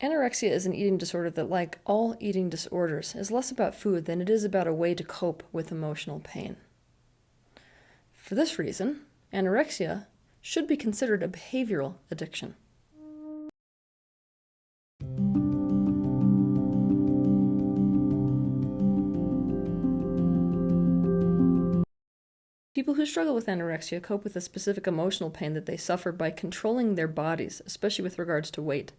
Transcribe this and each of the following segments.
Anorexia is an eating disorder that, like all eating disorders, is less about food than it is about a way to cope with emotional pain. For this reason, anorexia should be considered a behavioral addiction. People who struggle with anorexia cope with a specific emotional pain that they suffer by controlling their bodies, especially with regards to weight.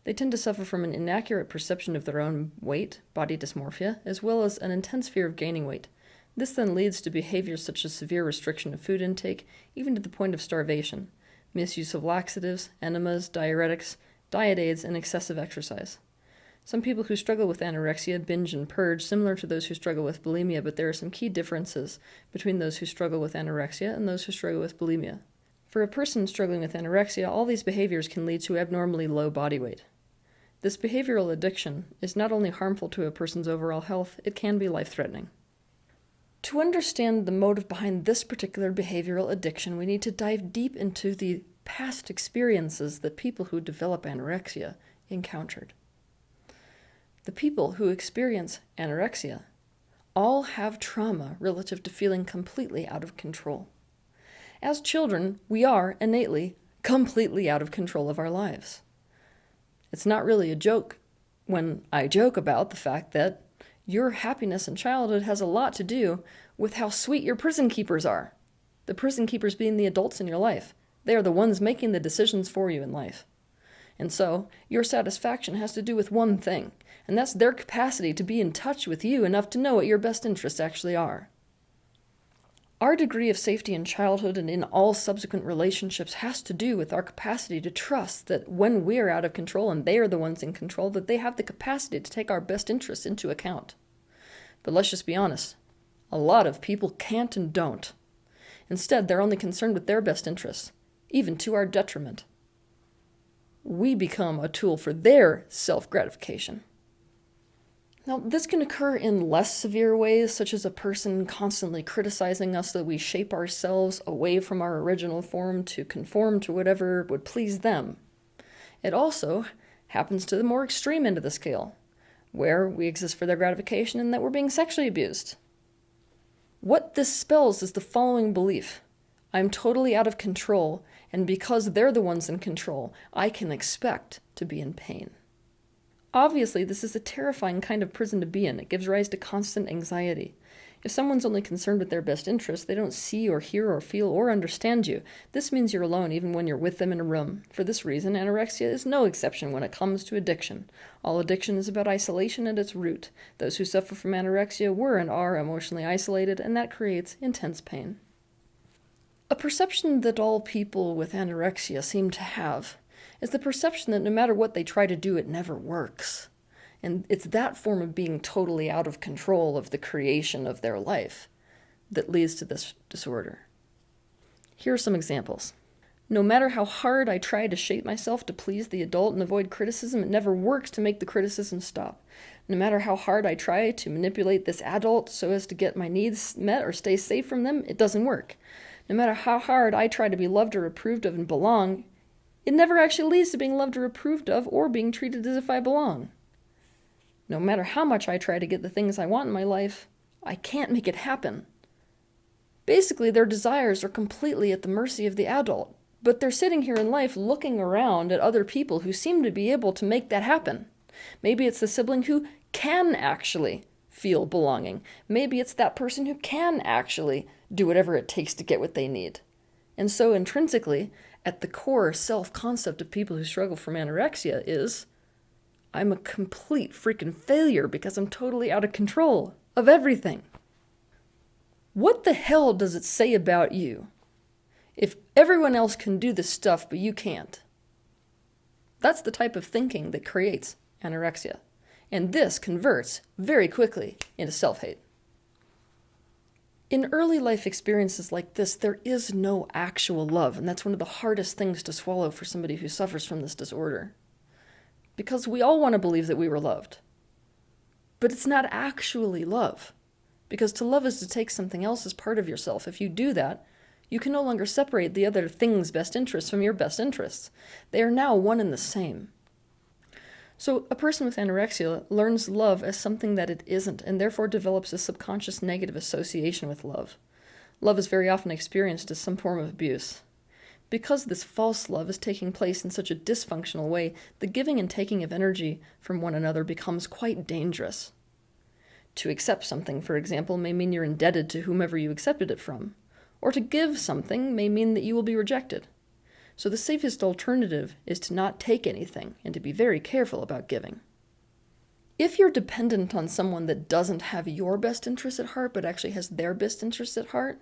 They tend to suffer from an inaccurate perception of their own weight, body dysmorphia, as well as an intense fear of gaining weight. This then leads to behaviors such as severe restriction of food intake, even to the point of starvation, misuse of laxatives, enemas, diuretics, diet aids, and excessive exercise. Some people who struggle with anorexia binge and purge, similar to those who struggle with bulimia, but there are some key differences between those who struggle with anorexia and those who struggle with bulimia. For a person struggling with anorexia, all these behaviors can lead to abnormally low body weight. This behavioral addiction is not only harmful to a person's overall health, it can be life-threatening. To understand the motive behind this particular behavioral addiction, we need to dive deep into the past experiences that people who develop anorexia encountered. The people who experience anorexia all have trauma relative to feeling completely out of control. As children, we are innately completely out of control of our lives. It's not really a joke when I joke about the fact that your happiness in childhood has a lot to do with how sweet your prison keepers are. The prison keepers being the adults in your life. They are the ones making the decisions for you in life. And so, your satisfaction has to do with one thing, and that's their capacity to be in touch with you enough to know what your best interests actually are. Our degree of safety in childhood and in all subsequent relationships has to do with our capacity to trust that when we're out of control and they are the ones in control, that they have the capacity to take our best interests into account. But let's just be honest, a lot of people can't and don't. Instead, they're only concerned with their best interests, even to our detriment. We become a tool for their self-gratification. Now, this can occur in less severe ways, such as a person constantly criticizing us that we shape ourselves away from our original form to conform to whatever would please them. It also happens to the more extreme end of the scale, where we exist for their gratification and that we're being sexually abused. What this spells is the following belief: I'm totally out of control, and because they're the ones in control, I can expect to be in pain. Obviously, this is a terrifying kind of prison to be in. It gives rise to constant anxiety. If someone's only concerned with their best interests, they don't see or hear or feel or understand you. This means you're alone even when you're with them in a room. For this reason, anorexia is no exception when it comes to addiction. All addiction is about isolation at its root. Those who suffer from anorexia were and are emotionally isolated, and that creates intense pain. A perception that all people with anorexia seem to have is the perception that no matter what they try to do, it never works. And it's that form of being totally out of control of the creation of their life that leads to this disorder. Here are some examples. No matter how hard I try to shape myself to please the adult and avoid criticism, it never works to make the criticism stop. No matter how hard I try to manipulate this adult so as to get my needs met or stay safe from them, it doesn't work. No matter how hard I try to be loved or approved of and belong, it never actually leads to being loved or approved of or being treated as if I belong. No matter how much I try to get the things I want in my life, I can't make it happen. Basically, their desires are completely at the mercy of the adult, but they're sitting here in life looking around at other people who seem to be able to make that happen. Maybe it's the sibling who can actually feel belonging. Maybe it's that person who can actually do whatever it takes to get what they need. And so intrinsically, at the core self-concept of people who struggle from anorexia is, I'm a complete freaking failure because I'm totally out of control of everything. What the hell does it say about you if everyone else can do this stuff but you can't? That's the type of thinking that creates anorexia. And this converts very quickly into self-hate. In early life experiences like this, there is no actual love, and that's one of the hardest things to swallow for somebody who suffers from this disorder. Because we all want to believe that we were loved. But it's not actually love. Because to love is to take something else as part of yourself. If you do that, you can no longer separate the other thing's best interests from your best interests. They are now one and the same. So a person with anorexia learns love as something that it isn't, and therefore develops a subconscious negative association with love. Love is very often experienced as some form of abuse. Because this false love is taking place in such a dysfunctional way, the giving and taking of energy from one another becomes quite dangerous. To accept something, for example, may mean you're indebted to whomever you accepted it from, or to give something may mean that you will be rejected. So the safest alternative is to not take anything and to be very careful about giving. If you're dependent on someone that doesn't have your best interests at heart but actually has their best interests at heart,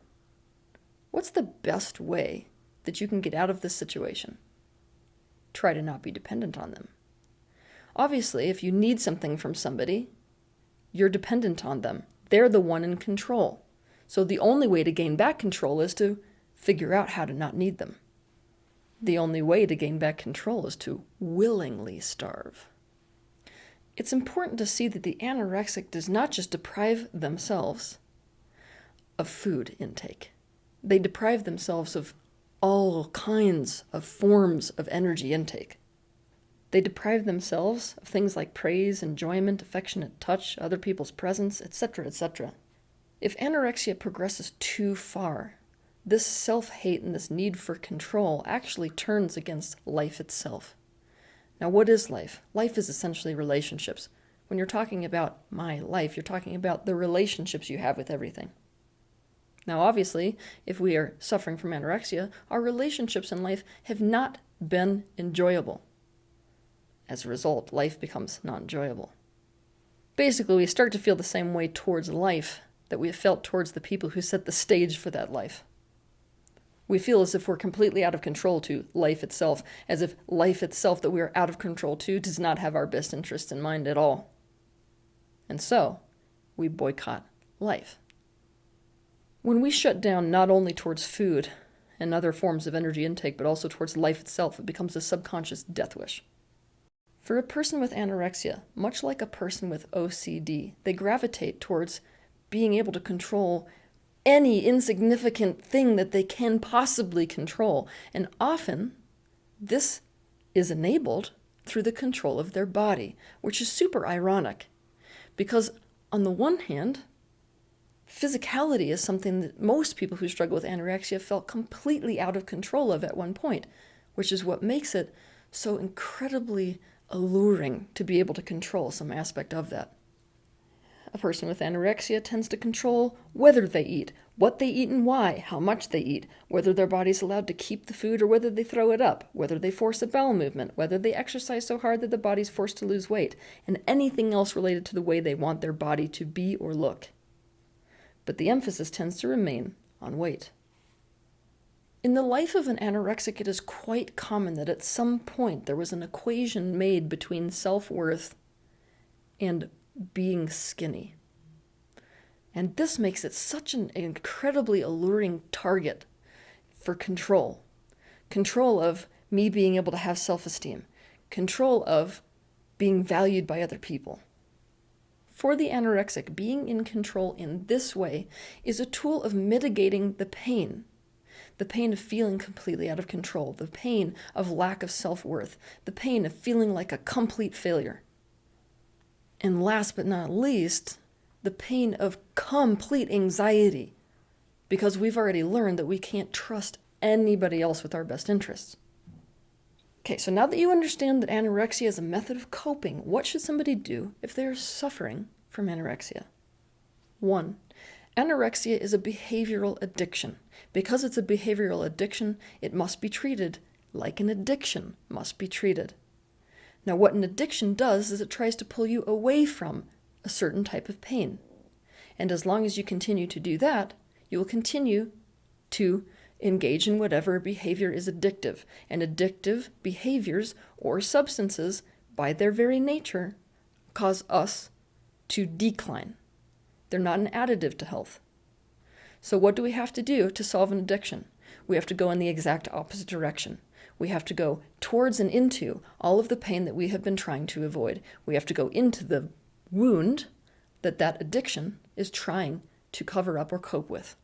what's the best way that you can get out of this situation? Try to not be dependent on them. Obviously, if you need something from somebody, you're dependent on them. They're the one in control. So the only way to gain back control is to figure out how to not need them. The only way to gain back control is to willingly starve. It's important to see that the anorexic does not just deprive themselves of food intake. They deprive themselves of all kinds of forms of energy intake. They deprive themselves of things like praise, enjoyment, affectionate touch, other people's presence, etc., etc. If anorexia progresses too far, this self-hate and this need for control actually turns against life itself. Now, what is life? Life is essentially relationships. When you're talking about my life, you're talking about the relationships you have with everything. Now, obviously, if we are suffering from anorexia, our relationships in life have not been enjoyable. As a result, life becomes not enjoyable. Basically, we start to feel the same way towards life that we have felt towards the people who set the stage for that life. We feel as if we're completely out of control to life itself, as if life itself that we are out of control to does not have our best interests in mind at all. And so, we boycott life. When we shut down not only towards food and other forms of energy intake, but also towards life itself, it becomes a subconscious death wish. For a person with anorexia, much like a person with OCD, they gravitate towards being able to control any insignificant thing that they can possibly control. And often, this is enabled through the control of their body, which is super ironic. Because on the one hand, physicality is something that most people who struggle with anorexia felt completely out of control of at one point, which is what makes it so incredibly alluring to be able to control some aspect of that. A person with anorexia tends to control whether they eat, what they eat and why, how much they eat, whether their body's allowed to keep the food or whether they throw it up, whether they force a bowel movement, whether they exercise so hard that the body's forced to lose weight, and anything else related to the way they want their body to be or look. But the emphasis tends to remain on weight. In the life of an anorexic, it is quite common that at some point there was an equation made between self-worth and being skinny. And this makes it such an incredibly alluring target for control. Control of me being able to have self-esteem. Control of being valued by other people. For the anorexic, being in control in this way is a tool of mitigating the pain. The pain of feeling completely out of control. The pain of lack of self-worth. The pain of feeling like a complete failure. And last but not least, the pain of complete anxiety, because we've already learned that we can't trust anybody else with our best interests. Okay, so now that you understand that anorexia is a method of coping, what should somebody do if they're suffering from anorexia? 1. Anorexia is a behavioral addiction. Because it's a behavioral addiction, it must be treated like an addiction must be treated. Now, what an addiction does is it tries to pull you away from a certain type of pain. And as long as you continue to do that, you will continue to engage in whatever behavior is addictive. And addictive behaviors or substances, by their very nature, cause us to decline. They're not an additive to health. So what do we have to do to solve an addiction? We have to go in the exact opposite direction. We have to go towards and into all of the pain that we have been trying to avoid. We have to go into the wound that addiction is trying to cover up or cope with.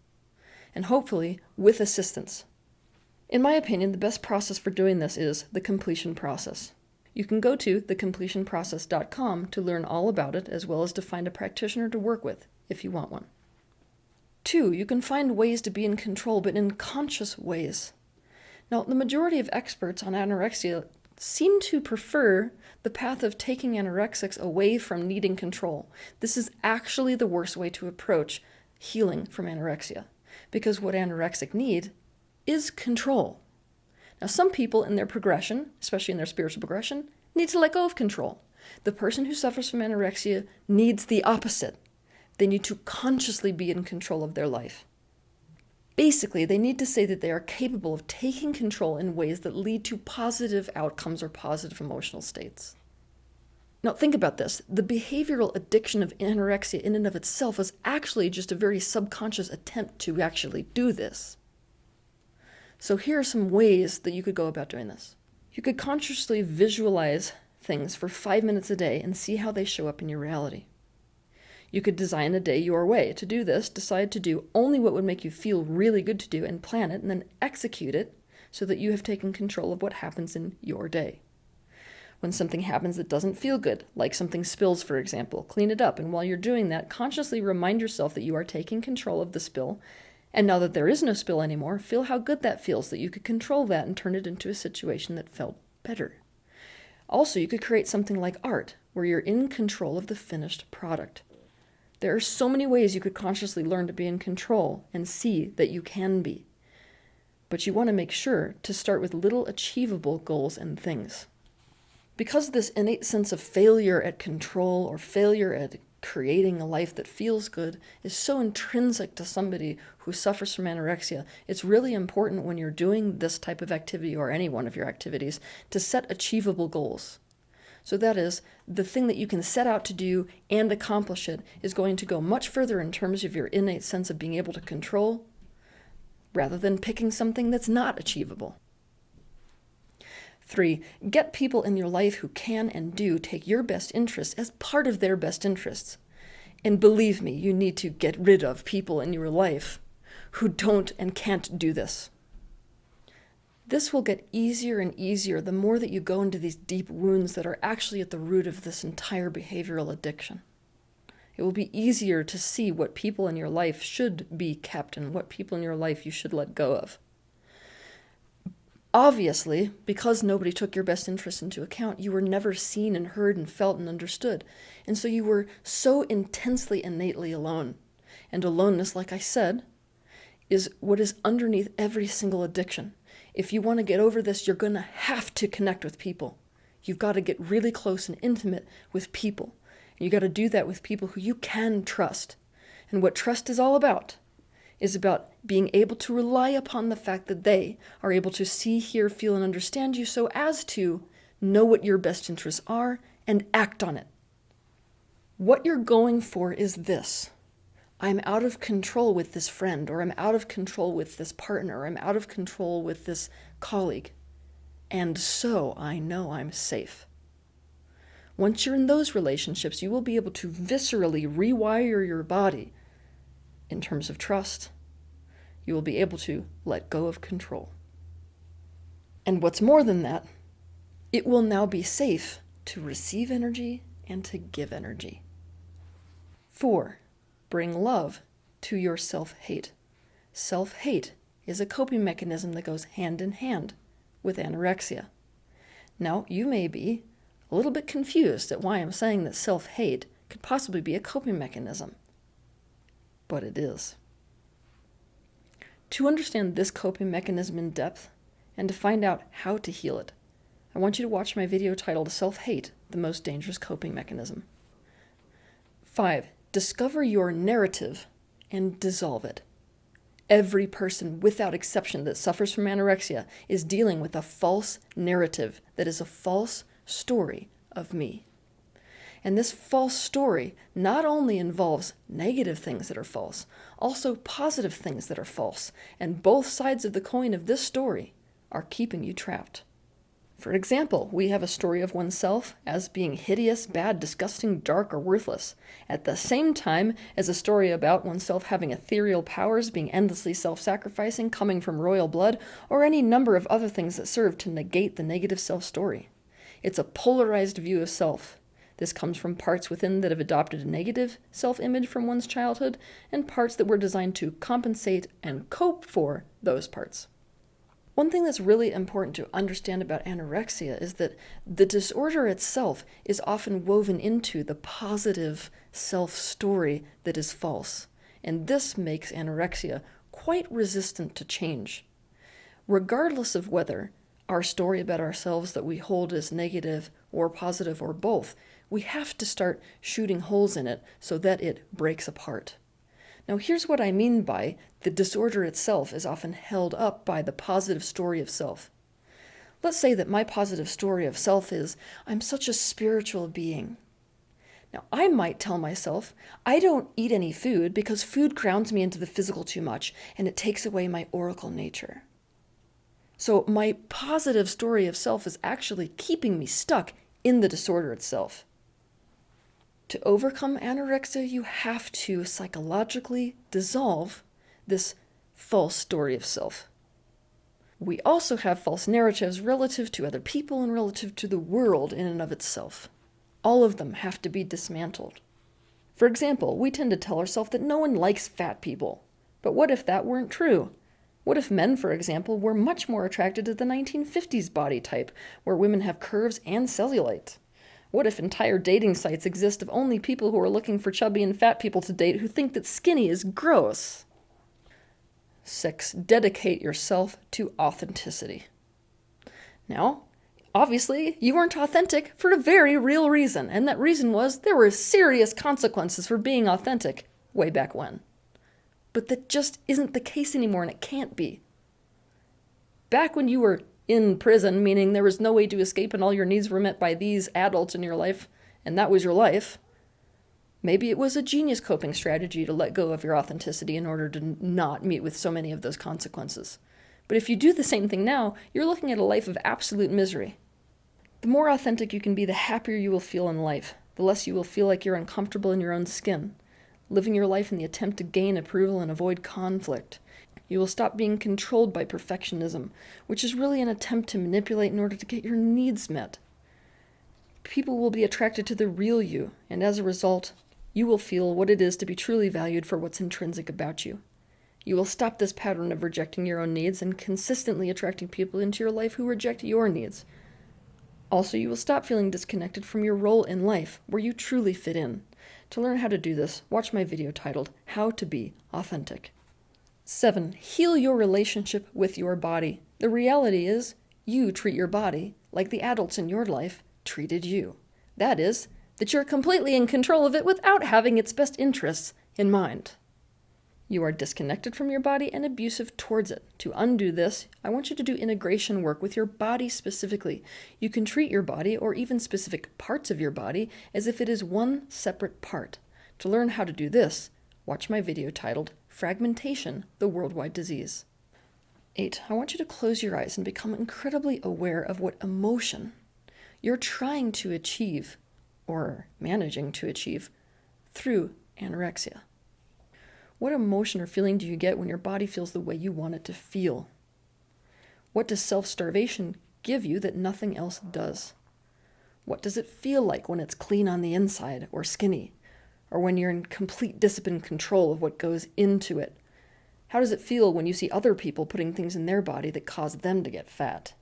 And hopefully with assistance. In my opinion, the best process for doing this is the completion process. You can go to thecompletionprocess.com to learn all about it, as well as to find a practitioner to work with if you want one. 2, you can find ways to be in control, but in conscious ways. Now, the majority of experts on anorexia seem to prefer the path of taking anorexics away from needing control. This is actually the worst way to approach healing from anorexia, because what anorexic need is control. Now, some people in their progression, especially in their spiritual progression, need to let go of control. The person who suffers from anorexia needs the opposite. They need to consciously be in control of their life. Basically, they need to say that they are capable of taking control in ways that lead to positive outcomes or positive emotional states. Now, think about this. The behavioral addiction of anorexia in and of itself is actually just a very subconscious attempt to actually do this. So here are some ways that you could go about doing this. You could consciously visualize things for 5 minutes a day and see how they show up in your reality. You could design a day your way. To do this, decide to do only what would make you feel really good to do and plan it, and then execute it so that you have taken control of what happens in your day. When something happens that doesn't feel good, like something spills, for example, clean it up, and while you're doing that, consciously remind yourself that you are taking control of the spill, and now that there is no spill anymore, feel how good that feels, that you could control that and turn it into a situation that felt better. Also, you could create something like art, where you're in control of the finished product. There are so many ways you could consciously learn to be in control and see that you can be. But you want to make sure to start with little achievable goals and things. Because of this innate sense of failure at control or failure at creating a life that feels good is so intrinsic to somebody who suffers from anorexia, it's really important when you're doing this type of activity or any one of your activities to set achievable goals. So that is, the thing that you can set out to do and accomplish it is going to go much further in terms of your innate sense of being able to control, rather than picking something that's not achievable. 3, get people in your life who can and do take your best interests as part of their best interests. And believe me, you need to get rid of people in your life who don't and can't do this. This will get easier and easier the more that you go into these deep wounds that are actually at the root of this entire behavioral addiction. It will be easier to see what people in your life should be kept and what people in your life you should let go of. Obviously, because nobody took your best interests into account, you were never seen and heard and felt and understood. And so you were so intensely, innately alone. And aloneness, like I said, is what is underneath every single addiction. If you want to get over this, you're going to have to connect with people. You've got to get really close and intimate with people. And you got to do that with people who you can trust. And what trust is all about is about being able to rely upon the fact that they are able to see, hear, feel, and understand you so as to know what your best interests are and act on it. What you're going for is this. I'm out of control with this friend, or I'm out of control with this partner, or I'm out of control with this colleague. And so I know I'm safe. Once you're in those relationships, you will be able to viscerally rewire your body in terms of trust. You will be able to let go of control. And what's more than that, it will now be safe to receive energy and to give energy. 4, bring love to your self-hate. Self-hate is a coping mechanism that goes hand in hand with anorexia. Now, you may be a little bit confused at why I'm saying that self-hate could possibly be a coping mechanism. But it is. To understand this coping mechanism in depth and to find out how to heal it, I want you to watch my video titled Self-Hate, the Most Dangerous Coping Mechanism. 5, discover your narrative and dissolve it. Every person, without exception, that suffers from anorexia is dealing with a false narrative that is a false story of me. And this false story not only involves negative things that are false, also positive things that are false. And both sides of the coin of this story are keeping you trapped. For example, we have a story of oneself as being hideous, bad, disgusting, dark, or worthless, at the same time as a story about oneself having ethereal powers, being endlessly self-sacrificing, coming from royal blood, or any number of other things that serve to negate the negative self-story. It's a polarized view of self. This comes from parts within that have adopted a negative self-image from one's childhood, and parts that were designed to compensate and cope for those parts. One thing that's really important to understand about anorexia is that the disorder itself is often woven into the positive self-story that is false, and this makes anorexia quite resistant to change. Regardless of whether our story about ourselves that we hold as negative or positive or both, we have to start shooting holes in it so that it breaks apart. Now, here's what I mean by the disorder itself is often held up by the positive story of self. Let's say that my positive story of self is, I'm such a spiritual being. Now, I might tell myself, I don't eat any food because food grounds me into the physical too much and it takes away my oracle nature. So my positive story of self is actually keeping me stuck in the disorder itself. To overcome anorexia, you have to psychologically dissolve this false story of self. We also have false narratives relative to other people and relative to the world in and of itself. All of them have to be dismantled. For example, we tend to tell ourselves that no one likes fat people. But what if that weren't true? What if men, for example, were much more attracted to the 1950s body type, where women have curves and cellulite? What if entire dating sites exist of only people who are looking for chubby and fat people to date who think that skinny is gross? 6. Dedicate yourself to authenticity. Now, obviously, you weren't authentic for a very real reason, and that reason was there were serious consequences for being authentic way back when. But that just isn't the case anymore, and it can't be. Back when you were in prison, meaning there was no way to escape and all your needs were met by these adults in your life, and that was your life, maybe it was a genius coping strategy to let go of your authenticity in order to not meet with so many of those consequences. But if you do the same thing now, you're looking at a life of absolute misery. The more authentic you can be, the happier you will feel in life, the less you will feel like you're uncomfortable in your own skin, living your life in the attempt to gain approval and avoid conflict. You will stop being controlled by perfectionism, which is really an attempt to manipulate in order to get your needs met. People will be attracted to the real you, and as a result, you will feel what it is to be truly valued for what's intrinsic about you. You will stop this pattern of rejecting your own needs and consistently attracting people into your life who reject your needs. Also, you will stop feeling disconnected from your role in life, where you truly fit in. To learn how to do this, watch my video titled, How to Be Authentic. 7. Heal your relationship with your body. The reality is, you treat your body like the adults in your life treated you. That is, that you're completely in control of it without having its best interests in mind. You are disconnected from your body and abusive towards it. To undo this, I want you to do integration work with your body specifically. You can treat your body, or even specific parts of your body, as if it is one separate part. To learn how to do this, watch my video titled, Fragmentation, the Worldwide Disease. 8. I want you to close your eyes and become incredibly aware of what emotion you're trying to achieve, or managing to achieve, through anorexia. What emotion or feeling do you get when your body feels the way you want it to feel? What does self-starvation give you that nothing else does? What does it feel like when it's clean on the inside or skinny? Or when you're in complete disciplined control of what goes into it? How does it feel when you see other people putting things in their body that cause them to get fat?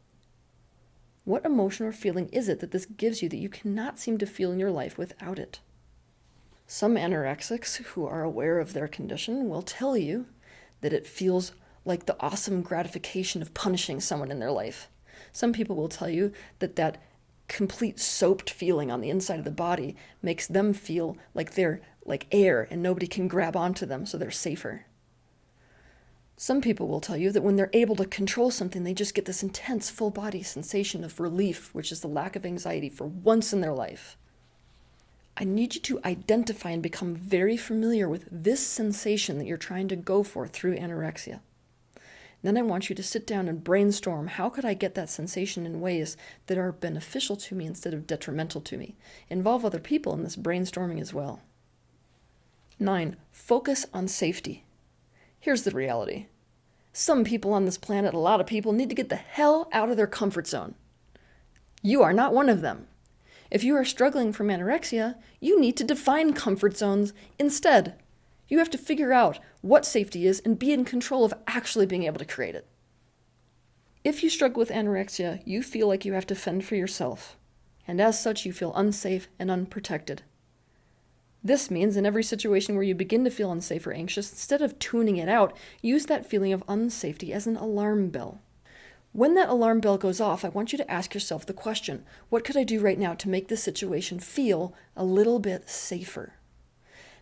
What emotion or feeling is it that this gives you that you cannot seem to feel in your life without it? Some anorexics who are aware of their condition will tell you that it feels like the awesome gratification of punishing someone in their life. Some people will tell you that that complete soaped feeling on the inside of the body makes them feel like they're like air and nobody can grab onto them, so they're safer. Some people will tell you that when they're able to control something, they just get this intense full body sensation of relief, which is the lack of anxiety for once in their life. I need you to identify and become very familiar with this sensation that you're trying to go for through anorexia. Then I want you to sit down and brainstorm, how could I get that sensation in ways that are beneficial to me instead of detrimental to me? Involve other people in this brainstorming as well. 9. Focus on safety. Here's the reality. Some people on this planet, a lot of people, need to get the hell out of their comfort zone. You are not one of them. If you are struggling from anorexia, you need to define comfort zones instead. You have to figure out what safety is and be in control of actually being able to create it. If you struggle with anorexia, you feel like you have to fend for yourself, and as such you feel unsafe and unprotected. This means in every situation where you begin to feel unsafe or anxious, instead of tuning it out, use that feeling of unsafety as an alarm bell. When that alarm bell goes off, I want you to ask yourself the question, what could I do right now to make this situation feel a little bit safer?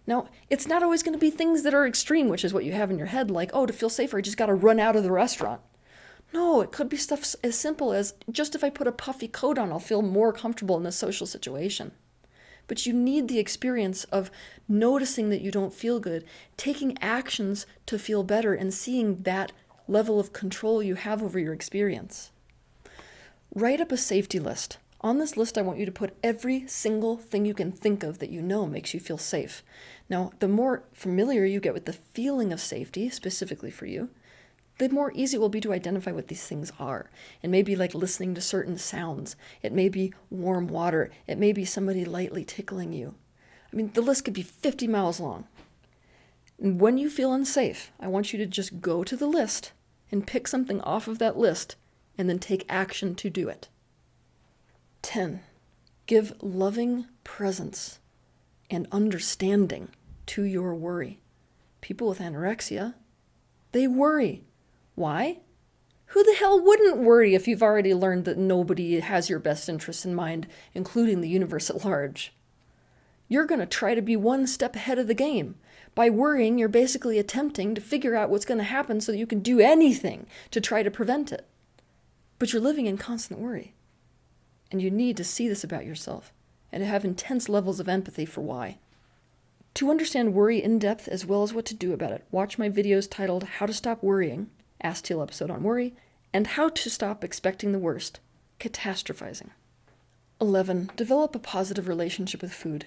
Now, it's not always going to be things that are extreme, which is what you have in your head, like, oh, to feel safer, I just got to run out of the restaurant. No, it could be stuff as simple as, just if I put a puffy coat on, I'll feel more comfortable in this social situation. But you need the experience of noticing that you don't feel good, taking actions to feel better, and seeing that level of control you have over your experience. Write up a safety list. On this list, I want you to put every single thing you can think of that you know makes you feel safe. Now, the more familiar you get with the feeling of safety, specifically for you, the more easy it will be to identify what these things are. It may be like listening to certain sounds. It may be warm water. It may be somebody lightly tickling you. I mean, the list could be 50 miles long. And when you feel unsafe, I want you to just go to the list and pick something off of that list and then take action to do it. 10. Give loving presence and understanding to your worry. People with anorexia, they worry. Why? Who the hell wouldn't worry if you've already learned that nobody has your best interests in mind, including the universe at large? You're going to try to be one step ahead of the game. By worrying, you're basically attempting to figure out what's going to happen so that you can do anything to try to prevent it. But you're living in constant worry. And you need to see this about yourself and to have intense levels of empathy for why. To understand worry in depth as well as what to do about it, watch my videos titled How to Stop Worrying, Is Teal episode on worry, and How to Stop Expecting the Worst, Catastrophizing. 11. Develop a positive relationship with food.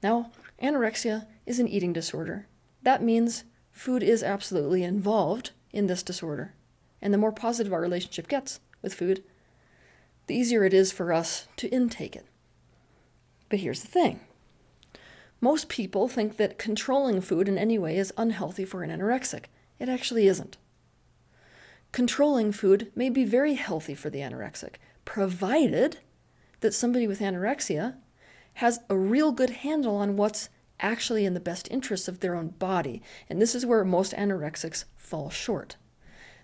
Now, anorexia is an eating disorder. That means food is absolutely involved in this disorder. And the more positive our relationship gets with food, the easier it is for us to intake it. But here's the thing. Most people think that controlling food in any way is unhealthy for an anorexic. It actually isn't. Controlling food may be very healthy for the anorexic, provided that somebody with anorexia has a real good handle on what's actually in the best interests of their own body. And this is where most anorexics fall short.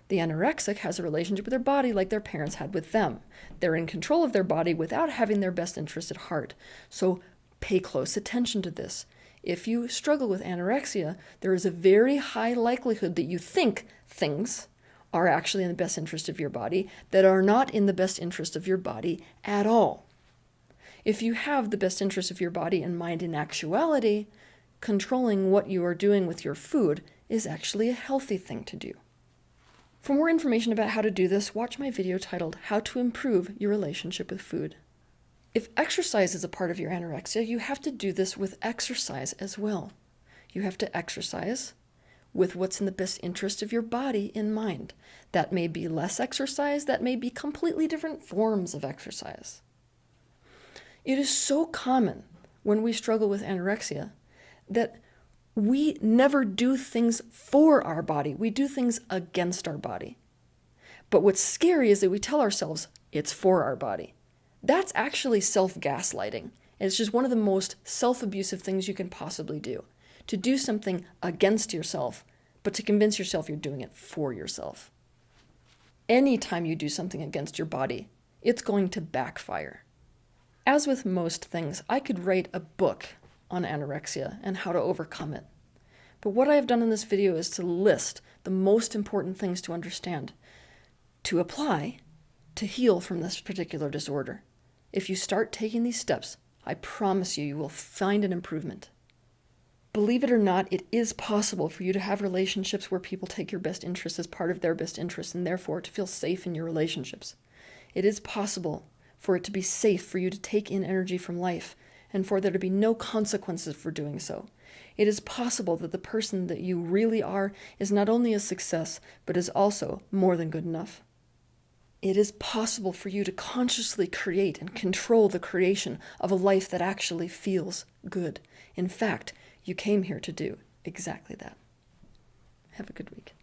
The anorexic has a relationship with their body like their parents had with them. They're in control of their body without having their best interest at heart. So pay close attention to this. If you struggle with anorexia, there is a very high likelihood that you think things are actually in the best interest of your body that are not in the best interest of your body at all. If you have the best interest of your body in mind in actuality, controlling what you are doing with your food is actually a healthy thing to do. For more information about how to do this, watch my video titled How to Improve Your Relationship with Food. If exercise is a part of your anorexia, you have to do this with exercise as well. You have to exercise with what's in the best interest of your body in mind. That may be less exercise, that may be completely different forms of exercise. It is so common when we struggle with anorexia that we never do things for our body. We do things against our body. But what's scary is that we tell ourselves it's for our body. That's actually self-gaslighting. And it's just one of the most self-abusive things you can possibly do. To do something against yourself, but to convince yourself you're doing it for yourself. Anytime you do something against your body, it's going to backfire. As with most things, I could write a book on anorexia and how to overcome it. But what I have done in this video is to list the most important things to understand, to apply, to heal from this particular disorder. If you start taking these steps, I promise you will find an improvement. Believe it or not, it is possible for you to have relationships where people take your best interests as part of their best interests and therefore to feel safe in your relationships. It is possible for it to be safe for you to take in energy from life and for there to be no consequences for doing so. It is possible that the person that you really are is not only a success, but is also more than good enough. It is possible for you to consciously create and control the creation of a life that actually feels good. In fact, you came here to do exactly that. Have a good week.